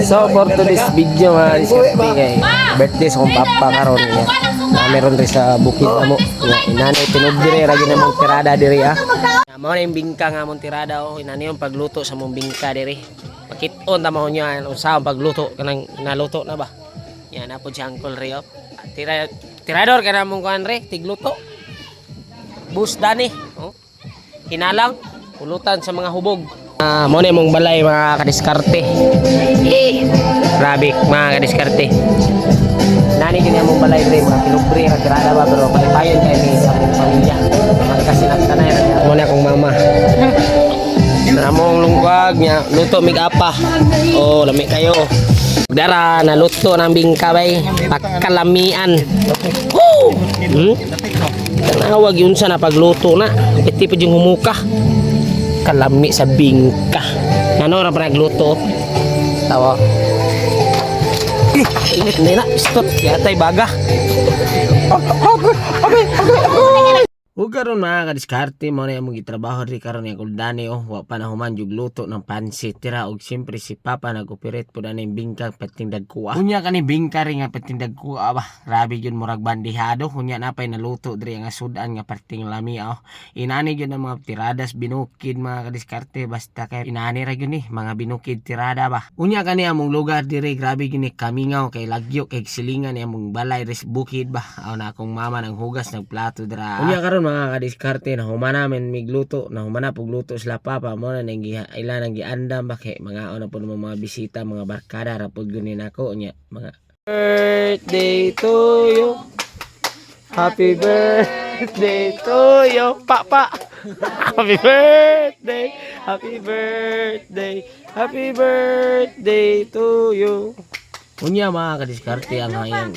So for today's video mga diskarte kay birthday sa kong papa karon niya. Meron rin sa bukid amo. Inanay tinud dire ra gyud mong tirada dire ah. Mao na yung bingka nga mong tirada oh, inani yung pagluto sa mong bingka dire. Pakit-on ta mao niya usa ang pagluto kanang naluto na ba. Yan na po si Uncle Rio. Tirador ka na mong kuhan re, tigluto. Bus dani. Oh. Hinalang, pulutan sa mga hubog. Mo na mong balay mga kadiskarte. Grabe mga kadiskarte. Nani kini mong balay re mga pinubre ra tirada ba pero palipayon kay ni sa mong pamilya. Magkasinat tanay ra. Mo na akong mama. Namong lungwag nya luto mig apa. Oh, lami kayo. Dara naluto ng bingka bay. Pakalamian. Woo! Tanawag yun sa na pagluto na. Piti pa yung humuka. Kalami sa bingka. Ano ra pa nagluto? Tawa. Init na na. Stop. Yatay baga. Ug karon mga kadiskarte mo na imong gitrabaho ri karon yang kuldani oh wa pa na human jug luto ng pansit tira og siyempre si papa nag-operate pud ani bingka pating dagkuha. Unya kani bingka ri nga pating dagkuha ba. Grabe gyud murag bandihado unya napay naluto diri nga sudan nga pating lami oh. Inani gyud ang mga tiradas binukid mga kadiskarte basta kay inani ra gyud ni mga binukid tirada ba. Unya kani among lugar diri grabe gyud ni kamingaw kay lagyo kay silingan ni among balay res bukid ba. Aw na akong mama nang hugas nagplato dira. Unya karon mga kadiskarte na humana men migluto na humana pug luto sila papa mo na nang ila nang giandam ba kay mga ano po mga bisita mga barkada ra pud gunin ako nya mga birthday to you, happy birthday to you papa, happy birthday, happy birthday, happy birthday to you. Unya mga kadiskarte ang hayang